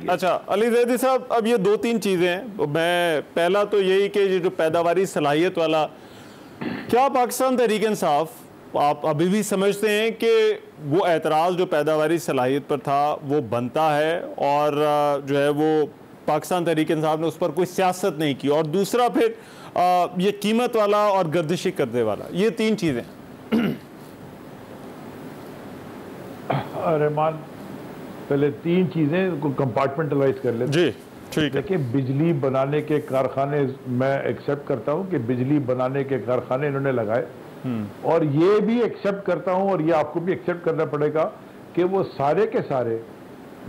अच्छा अली ज़ैदी साहब, अब ये दो तीन चीज़ें हैं। मैं पहला तो यही कि ये जो पैदावारी सलाहियत वाला, क्या पाकिस्तान तहरीक इंसाफ आप अभी भी समझते हैं कि वो एतराज़ जो पैदावारी सलाहियत पर था वो बनता है, और जो है वो पाकिस्तान तहरीक इंसाफ ने उस पर कोई सियासत नहीं की? और दूसरा फिर ये कीमत वाला और गर्दिशी करने वाला, ये तीन चीज़ें। रहमान, पहले तीन चीज़ें को कंपार्टमेंटलाइज कर लेते जी ठीक है। देखिए, बिजली बनाने के कारखाने मैं एक्सेप्ट करता हूं कि बिजली बनाने के कारखाने इन्होंने लगाए, और ये भी एक्सेप्ट करता हूं, और ये आपको भी एक्सेप्ट करना पड़ेगा कि वो सारे के सारे,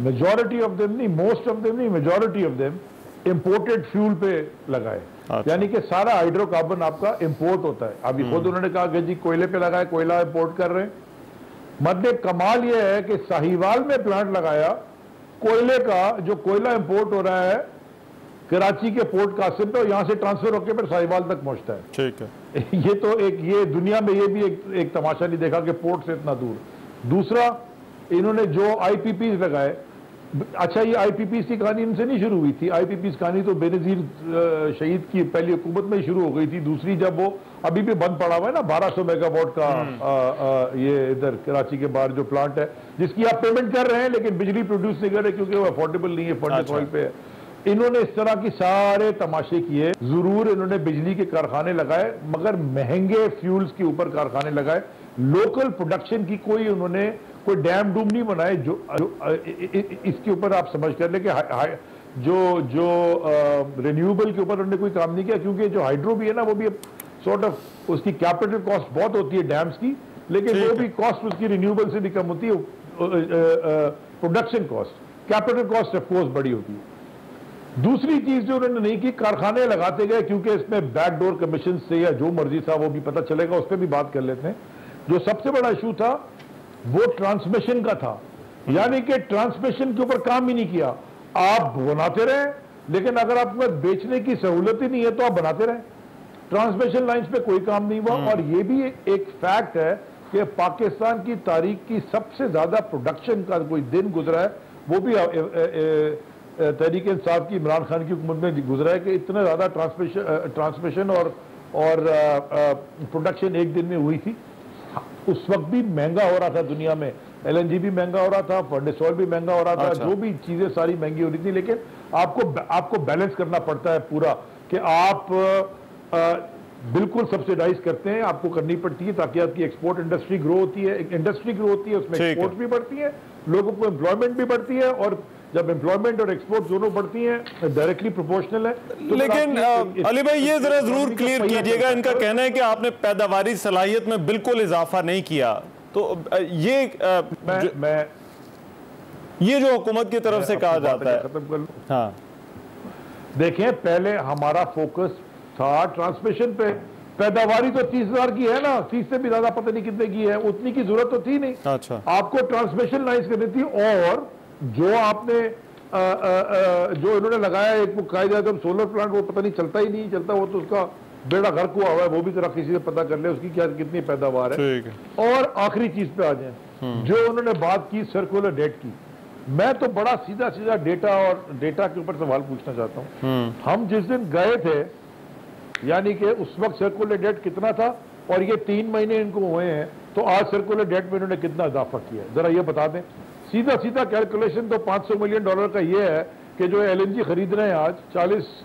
मेजॉरिटी ऑफ देम नहीं, मोस्ट ऑफ देम नहीं, majority of them imported fuel पे लगाए। अच्छा। यानी कि सारा हाइड्रोकार्बन आपका इंपोर्ट होता है। अभी खुद उन्होंने कहा कि जी कोयले पे लगाए, कोयला इंपोर्ट कर रहे हैं। मध्य कमाल यह है कि साहिवाल में प्लांट लगाया कोयले का, जो कोयला इंपोर्ट हो रहा है कराची के पोर्ट कासिम पे, यहां से ट्रांसफर होकर फिर साहिवाल तक पहुंचता है। ठीक है। ये तो ये दुनिया में ये भी एक तमाशा नहीं देखा कि पोर्ट से इतना दूर। दूसरा, इन्होंने जो आईपीपी लगाए, अच्छा ये आईपीपी की कहानी इनसे नहीं शुरू हुई थी। आईपीपी की कहानी तो बेनजीर शहीद की पहली हुकूमत में ही शुरू हो गई थी। दूसरी, जब वो अभी भी बंद पड़ा हुआ है ना 1200 मेगावाट का ये इधर कराची के बाहर जो प्लांट है, जिसकी आप पेमेंट कर रहे हैं लेकिन बिजली प्रोड्यूस नहीं कर रहे क्योंकि वो अफोर्डेबल नहीं है, फंड ऑयल पे है। इन्होंने इस तरह की सारे तमाशे किए। जरूर इन्होंने बिजली के कारखाने लगाए, मगर महंगे फ्यूल्स के ऊपर कारखाने लगाए। लोकल प्रोडक्शन की कोई डैम डूम नहीं बनाए। जो इसके ऊपर आप समझ कर ले कि जो रिन्यूएबल के ऊपर उन्होंने कोई काम नहीं किया, क्योंकि जो हाइड्रो भी है ना, वो भी सॉर्ट ऑफ उसकी कैपिटल कॉस्ट बहुत होती है डैम्स की, लेकिन वो भी कॉस्ट उसकी रिन्यूएबल से भी कम होती है। Production cost, capital cost of course बड़ी होती है। दूसरी चीज जो उन्होंने नहीं की, कारखाने लगाते गए, क्योंकि इसमें बैकडोर कमीशन से या जो मर्जी था वो भी पता चलेगा, उस पर भी बात कर लेते हैं। जो सबसे बड़ा इशू था वो ट्रांसमिशन का था, यानी कि ट्रांसमिशन के ऊपर काम ही नहीं किया। आप बनाते रहे, लेकिन अगर आपको बेचने की सहूलत ही नहीं है तो आप बनाते रहे। ट्रांसमिशन लाइंस पे कोई काम नहीं हुआ। और ये भी एक फैक्ट है कि पाकिस्तान की तारीख की सबसे ज्यादा प्रोडक्शन का कोई दिन गुजरा है, वो भी तहरीक इंसाफ की इमरान खान की हुकूमत में गुजरा है कि इतना ज्यादा ट्रांसमिशन और प्रोडक्शन एक दिन में हुई थी। उस वक्त भी महंगा हो रहा था दुनिया में, एलएनजी भी महंगा हो रहा था, फर्नेस ऑयल भी महंगा हो रहा था। अच्छा। जो भी चीजें सारी महंगी हो रही थी, लेकिन आपको बैलेंस करना पड़ता है पूरा, कि आप बिल्कुल सब्सिडाइज करते हैं, आपको करनी पड़ती है ताकि आपकी एक्सपोर्ट इंडस्ट्री ग्रो होती है। इंडस्ट्री ग्रो होती है, उसमें एक्सपोर्ट भी बढ़ती है, लोगों को एम्प्लॉयमेंट भी बढ़ती है, और जब एम्प्लॉयमेंट और एक्सपोर्ट दोनों बढ़ती हैं डायरेक्टली प्रोपोर्शनल है। तो लेकिन अली भाई ये जरा जरूर क्लियर कीजिएगा, इनका कहना है कि आपने पैदावारी सलाहियत में बिल्कुल इजाफा नहीं किया, तो ये जो हुकूमत की तरफ से कहा जाता है। खत्म कर लो। हाँ देखें, पहले हमारा फोकस था ट्रांसमिशन पे। पैदावारी तो 30,000 की है ना, 30 से भी ज्यादा पता नहीं कितने की है, उतनी की जरूरत तो थी नहीं। अच्छा। आपको ट्रांसमिशन लाइन्स करनी थी। और जो आपने जो इन्होंने लगाया, एक वो कहा जाए तो सोलर प्लांट, वो पता नहीं चलता ही नहीं चलता, वो तो उसका बेड़ा गर्क हुआ हुआ है, वो भी जरा किसी से पता कर ले उसकी क्या कितनी पैदावार है। और आखिरी चीज पे आ जाए, जो उन्होंने बात की सर्कुलर डेट की, मैं तो बड़ा सीधा सीधा डेटा के ऊपर सवाल पूछना चाहता हूँ। हम जिस दिन गए थे, यानी कि उस वक्त सर्कुलर डेट कितना था, और ये 3 महीने इनको हुए हैं, तो आज सर्कुलर डेट में इन्होंने कितना इजाफा किया, जरा ये बता दें। सीधा सीधा कैलकुलेशन तो $500 मिलियन का ये है कि जो एलएनजी खरीद रहे हैं आज $40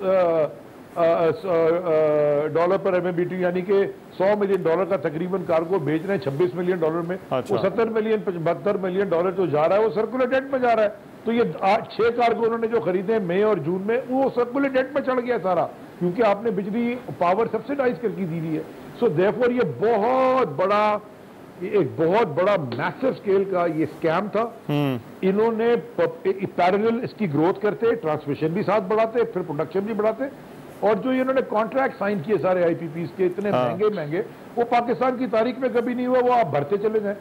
पर MMBTU, यानी कि $100 मिलियन का तकरीबन कार्गो भेज रहे हैं $26 मिलियन में। अच्छा। वो $70 मिलियन $72 मिलियन जो जा रहा है वो सर्कुलर डेट में जा रहा है। तो ये 6 कार्गो उन्होंने जो खरीदे हैं मई और जून में, वो सर्कुलर डेट में चढ़ गया सारा, क्योंकि आपने बिजली पावर सब्सिडाइज करके दी है। सो देयरफॉर ये एक बहुत बड़ा मैसिव स्केल का ये स्कैम था। इन्होंने पैरेलल इसकी ग्रोथ करते, ट्रांसमिशन भी साथ बढ़ाते, फिर प्रोडक्शन भी बढ़ाते, और जो इन्होंने कॉन्ट्रैक्ट साइन किए सारे आईपीपीज के इतने महंगे, वो पाकिस्तान की तारीख में कभी नहीं हुआ। वो आप भरते चले जाएं।